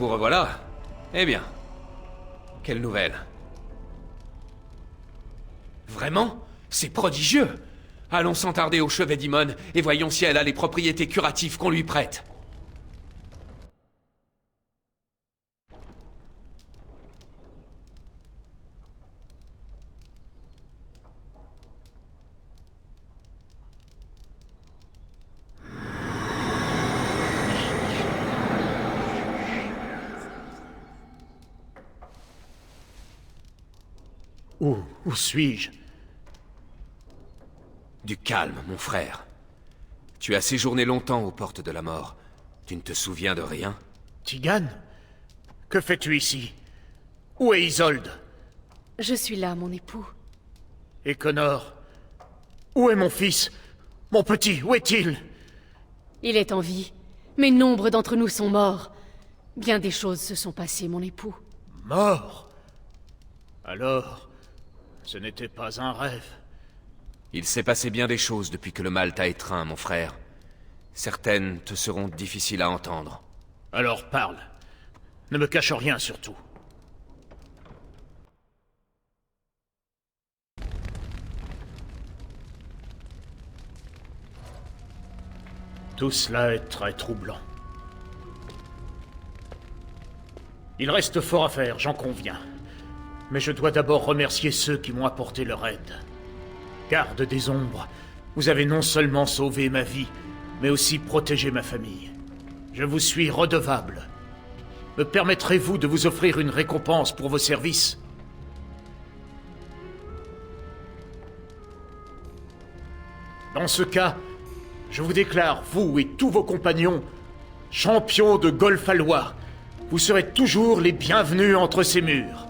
vous revoilà. Eh bien, quelle nouvelle? Vraiment? C'est prodigieux! Allons sans tarder au chevet d'Imon et voyons si elle a les propriétés curatives qu'on lui prête. Où suis-je? Du calme, mon frère. Tu as séjourné longtemps aux portes de la mort. Tu ne te souviens de rien? Tigan? Que fais-tu ici? Où est Isolde? Je suis là, mon époux. Et Connor? Où est mon fils? Mon petit, où est-il? Il est en vie, mais nombre d'entre nous sont morts. Bien des choses se sont passées, mon époux. Mort? Alors, ce n'était pas un rêve. Il s'est passé bien des choses depuis que le mal t'a étreint, mon frère. Certaines te seront difficiles à entendre. Alors parle. Ne me cache rien surtout. Tout cela est très troublant. Il reste fort à faire, j'en conviens. Mais je dois d'abord remercier ceux qui m'ont apporté leur aide. Garde des ombres, vous avez non seulement sauvé ma vie, mais aussi protégé ma famille. Je vous suis redevable. Me permettrez-vous de vous offrir une récompense pour vos services? Dans ce cas, je vous déclare, vous et tous vos compagnons, champions de Golfalois. Vous serez toujours les bienvenus entre ces murs.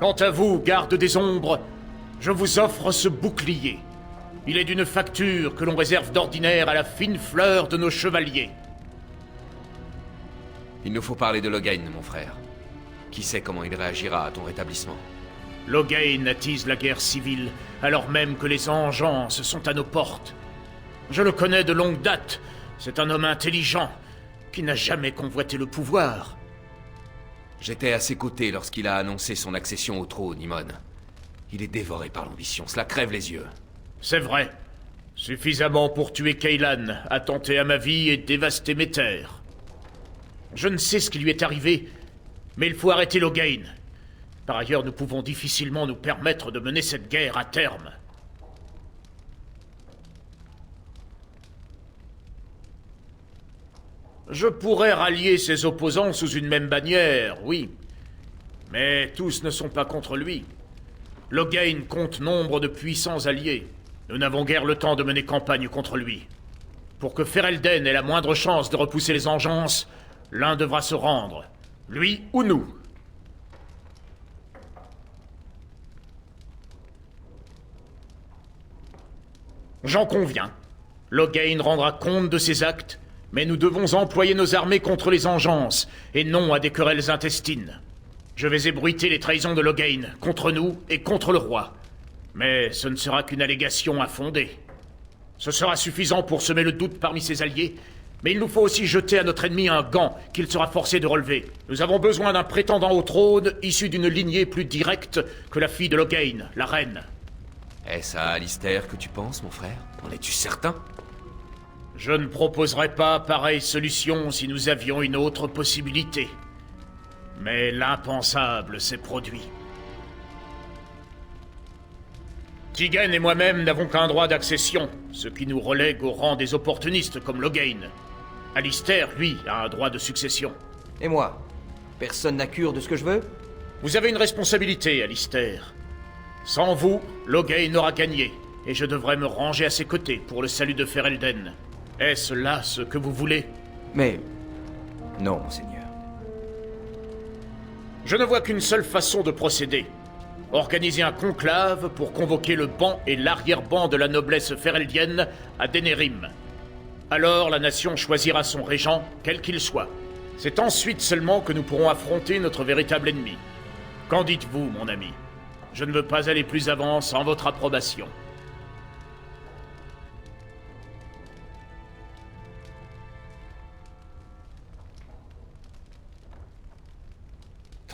Quant à vous, garde des ombres, je vous offre ce bouclier. Il est d'une facture que l'on réserve d'ordinaire à la fine fleur de nos chevaliers. Il nous faut parler de Loghain, mon frère. Qui sait comment il réagira à ton rétablissement? Loghain attise la guerre civile, alors même que les engeances sont à nos portes. Je le connais de longue date. C'est un homme intelligent, qui n'a jamais convoité le pouvoir. J'étais à ses côtés lorsqu'il a annoncé son accession au trône, Imon. Il est dévoré par l'ambition, cela crève les yeux. C'est vrai. Suffisamment pour tuer Kaylan, attenter à ma vie et dévaster mes terres. Je ne sais ce qui lui est arrivé, mais il faut arrêter Loghain. Par ailleurs, nous pouvons difficilement nous permettre de mener cette guerre à terme. Je pourrais rallier ses opposants sous une même bannière, oui. Mais tous ne sont pas contre lui. Loghain compte nombre de puissants alliés. Nous n'avons guère le temps de mener campagne contre lui. Pour que Ferelden ait la moindre chance de repousser les engeances, l'un devra se rendre. Lui ou nous. J'en conviens. Loghain rendra compte de ses actes, mais nous devons employer nos armées contre les engeances, et non à des querelles intestines. Je vais ébruiter les trahisons de Loghain, contre nous et contre le roi. Mais ce ne sera qu'une allégation infondée. Ce sera suffisant pour semer le doute parmi ses alliés, mais il nous faut aussi jeter à notre ennemi un gant qu'il sera forcé de relever. Nous avons besoin d'un prétendant au trône issu d'une lignée plus directe que la fille de Loghain, la reine. Est-ce à Alistair que tu penses, mon frère? En es-tu certain? Je ne proposerais pas pareille solution si nous avions une autre possibilité. Mais l'impensable s'est produit. Tigan et moi-même n'avons qu'un droit d'accession, ce qui nous relègue au rang des opportunistes comme Loghain. Alistair, lui, a un droit de succession. Et moi? Personne n'a cure de ce que je veux? Vous avez une responsabilité, Alistair. Sans vous, Loghain aura gagné, et je devrais me ranger à ses côtés pour le salut de Ferelden. Est-ce là ce que vous voulez? Mais... non, monseigneur. Je ne vois qu'une seule façon de procéder. Organiser un conclave pour convoquer le ban et l'arrière-ban de la noblesse fereldienne à Denerim. Alors la nation choisira son régent, quel qu'il soit. C'est ensuite seulement que nous pourrons affronter notre véritable ennemi. Qu'en dites-vous, mon ami? Je ne veux pas aller plus avant sans votre approbation.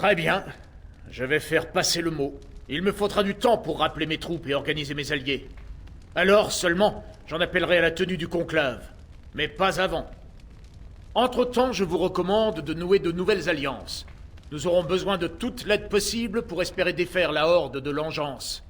Très bien. Je vais faire passer le mot. Il me faudra du temps pour rappeler mes troupes et organiser mes alliés. Alors seulement, j'en appellerai à la tenue du conclave. Mais pas avant. Entre-temps, je vous recommande de nouer de nouvelles alliances. Nous aurons besoin de toute l'aide possible pour espérer défaire la horde de l'Engeance.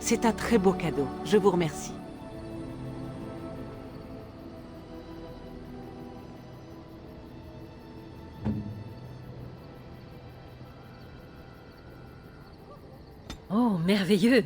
C'est un très beau cadeau. Je vous remercie. Oh, merveilleux!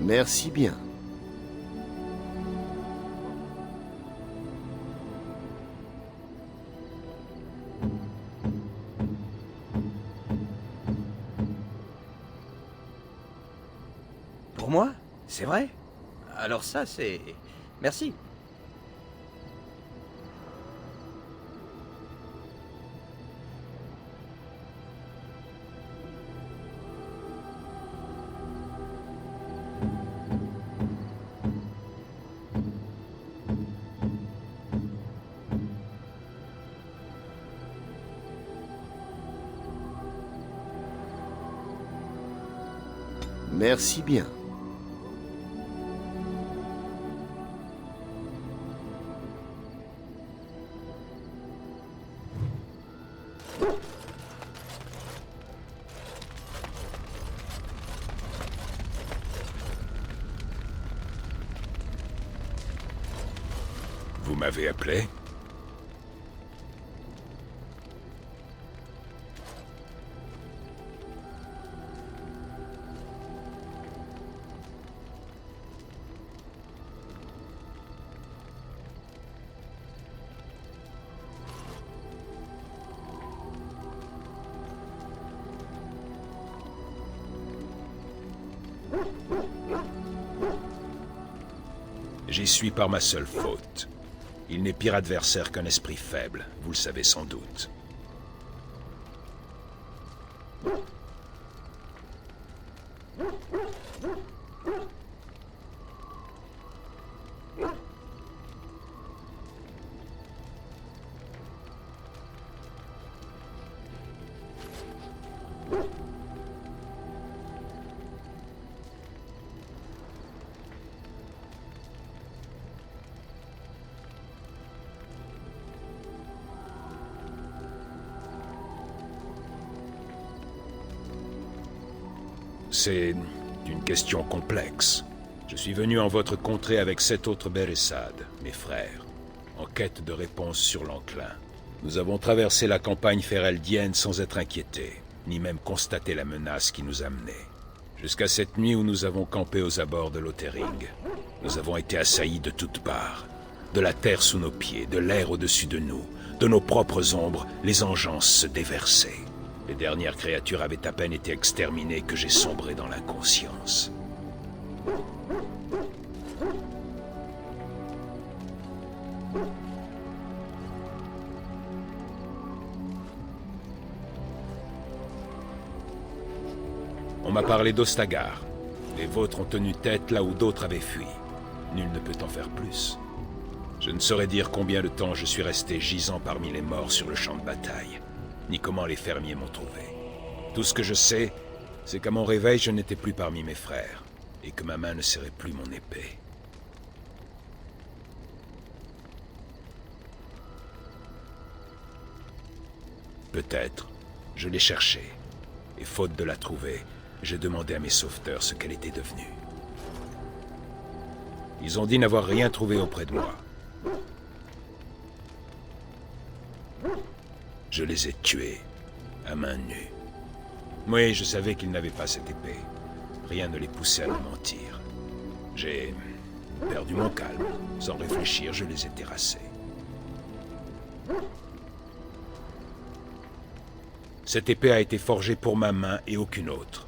Merci bien. Pour moi? C'est vrai? Alors ça, c'est... Merci. Merci bien. Vous m'avez appelé? J'y suis par ma seule faute. Il n'est pire adversaire qu'un esprit faible, vous le savez sans doute. C'est une question complexe. Je suis venu en votre contrée avec 7 autres Béressades, mes frères, en quête de réponses sur l'enclin. Nous avons traversé la campagne fereldienne sans être inquiétés, ni même constaté la menace qui nous amenait. Jusqu'à cette nuit où nous avons campé aux abords de Lothering. Nous avons été assaillis de toutes parts. De la terre sous nos pieds, de l'air au-dessus de nous, de nos propres ombres, les engeances se déversaient. Les dernières créatures avaient à peine été exterminées que j'ai sombré dans l'inconscience. On m'a parlé d'Ostagar. Les vôtres ont tenu tête là où d'autres avaient fui. Nul ne peut en faire plus. Je ne saurais dire combien de temps je suis resté gisant parmi les morts sur le champ de bataille, ni comment les fermiers m'ont trouvé. Tout ce que je sais, c'est qu'à mon réveil, je n'étais plus parmi mes frères, et que ma main ne serrait plus mon épée. Peut-être, je l'ai cherchée, et faute de la trouver, j'ai demandé à mes sauveteurs ce qu'elle était devenue. Ils ont dit n'avoir rien trouvé auprès de moi. Je les ai tués, à main nue. Oui, je savais qu'ils n'avaient pas cette épée. Rien ne les poussait à me mentir. J'ai perdu mon calme. Sans réfléchir, je les ai terrassés. Cette épée a été forgée pour ma main et aucune autre.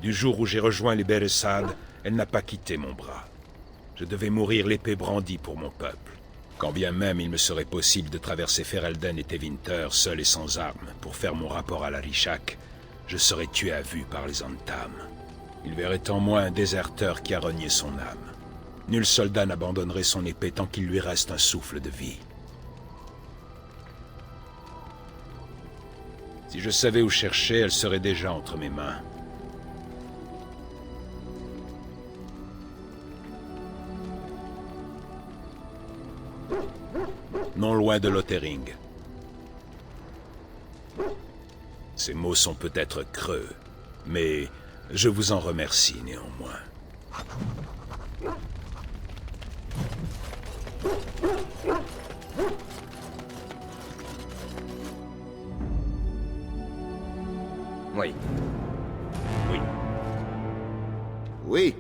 Du jour où j'ai rejoint les Béressades, elle n'a pas quitté mon bras. Je devais mourir l'épée brandie pour mon peuple. Quand bien même il me serait possible de traverser Ferelden et Tevinter seul et sans armes pour faire mon rapport à l'Arishak, je serais tué à vue par les Antam. Ils verraient en moi un déserteur qui a renié son âme. Nul soldat n'abandonnerait son épée tant qu'il lui reste un souffle de vie. Si je savais où chercher, elle serait déjà entre mes mains. Non loin de Lothering. Ces mots sont peut-être creux, mais je vous en remercie néanmoins. Oui. Oui. Oui.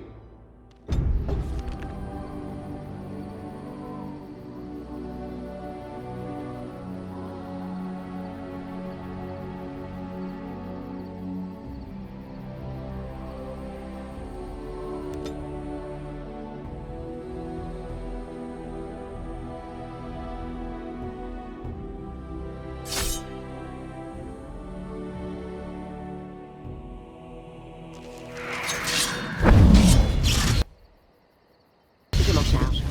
Je m'en charge.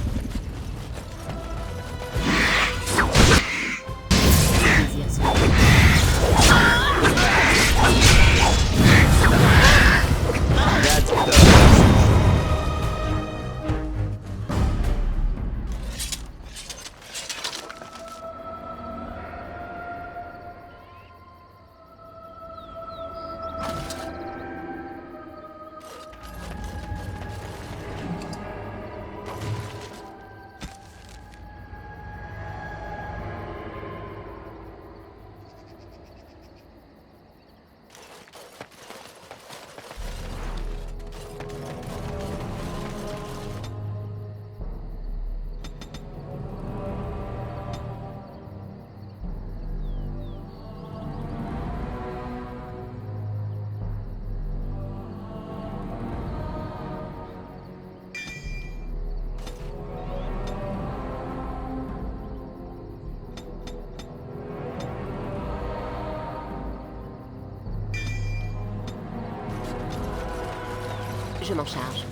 Je m'en charge.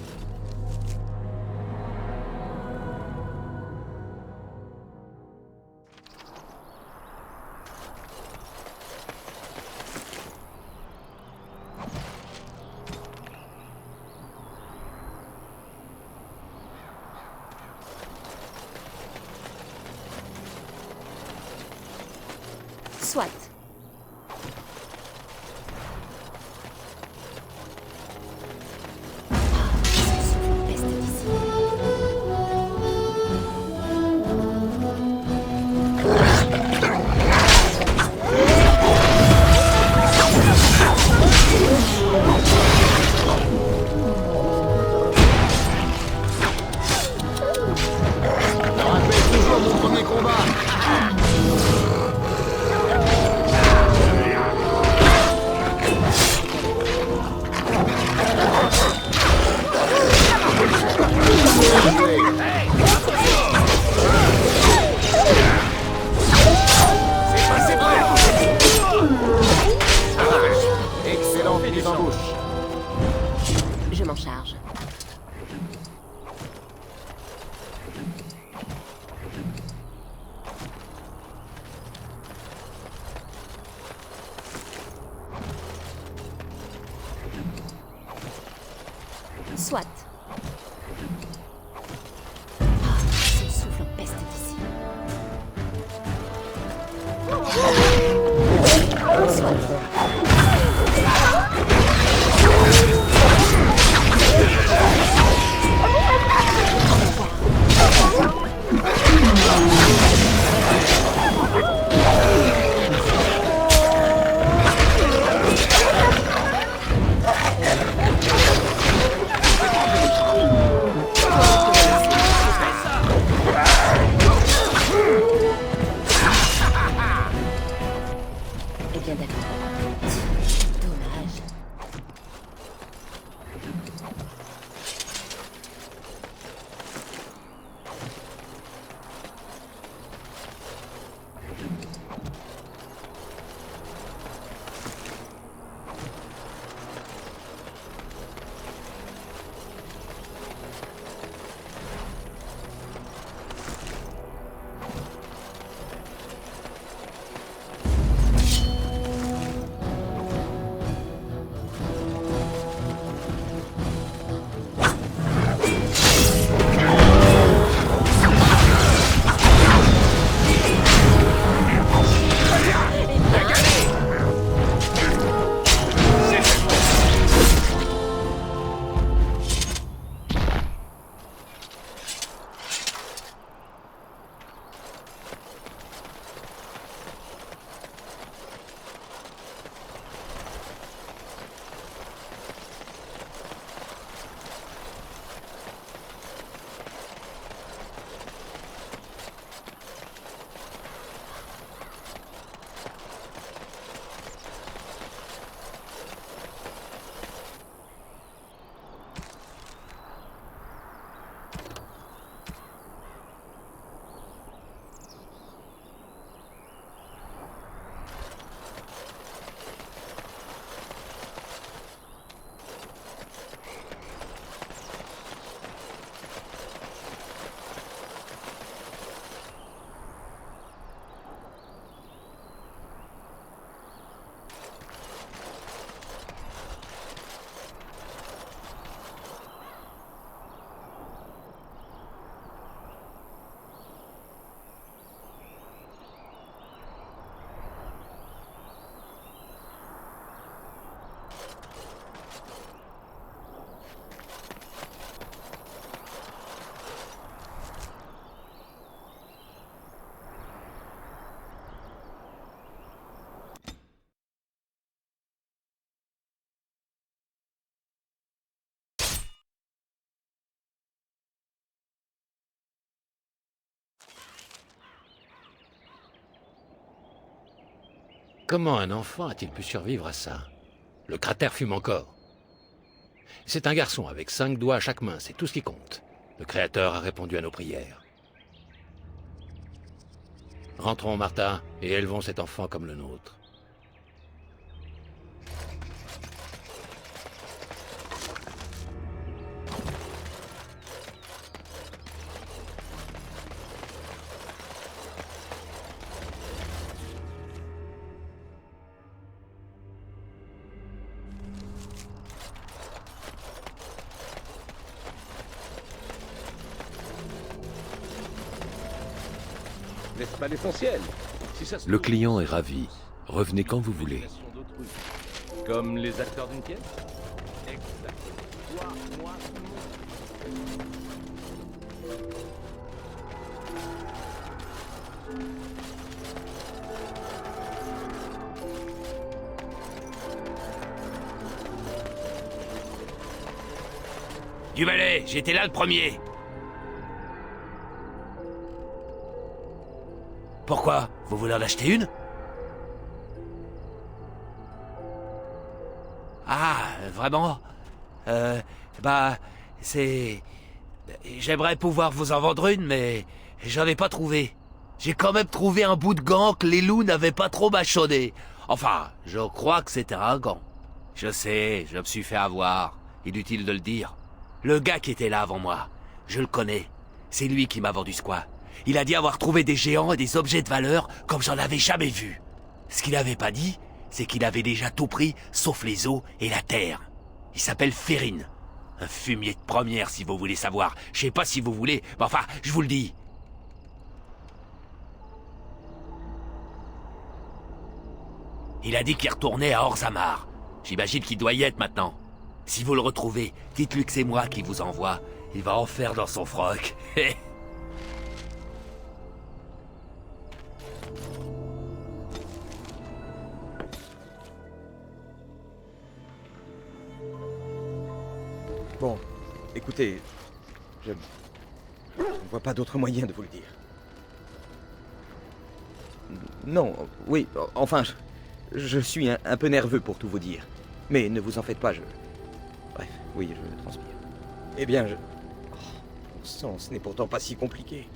Soit. Peste d'ici. Rappelle toujours mon premier combat. Excellente mise en bouche. Je m'en charge. Soit. Ce souffle en peste d'ici. Eh bien d'accord. Dommage. Comment un enfant a-t-il pu survivre à ça? Le cratère fume encore. C'est un garçon avec 5 doigts à chaque main, c'est tout ce qui compte. Le Créateur a répondu à nos prières. Rentrons, Martha, et élevons cet enfant comme le nôtre. N'est-ce pas l'essentiel? Le client est ravi. Revenez quand vous voulez. Comme les acteurs d'une pièce? Du balai, j'étais là le premier. Pourquoi? Vous voulez en acheter une? Ah, vraiment? C'est... J'aimerais pouvoir vous en vendre une, mais j'en ai pas trouvé. J'ai quand même trouvé un bout de gant que les loups n'avaient pas trop mâchonné. Enfin, je crois que c'était un gant. Je sais, je me suis fait avoir. Inutile de le dire. Le gars qui était là avant moi, je le connais. C'est lui qui m'a vendu ce coin. Il a dit avoir trouvé des géants et des objets de valeur comme j'en avais jamais vu. Ce qu'il n'avait pas dit, c'est qu'il avait déjà tout pris, sauf les eaux et la terre. Il s'appelle Férine. Un fumier de première, si vous voulez savoir. Je sais pas si vous voulez, mais enfin, je vous le dis. Il a dit qu'il retournait à Orzammar. J'imagine qu'il doit y être maintenant. Si vous le retrouvez, dites-lui que c'est moi qui vous envoie. Il va en faire dans son froc. Bon, écoutez, je ne vois pas d'autre moyen de vous le dire. Non, oui, enfin, je suis un peu nerveux pour tout vous dire. Mais ne vous en faites pas, Bref, oui, je transpire. Eh bien, bon sang, ce n'est pourtant pas si compliqué.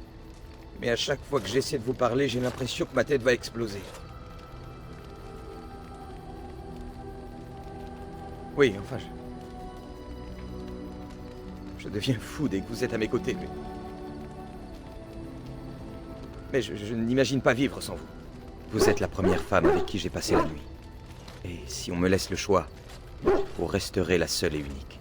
Mais à chaque fois que j'essaie de vous parler, j'ai l'impression que ma tête va exploser. Oui, enfin, je deviens fou dès que vous êtes à mes côtés, mais je n'imagine pas vivre sans vous. Vous êtes la première femme avec qui j'ai passé la nuit. Et si on me laisse le choix, vous resterez la seule et unique.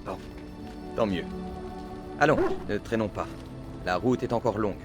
Bon, tant mieux. Allons, ne traînons pas. La route est encore longue.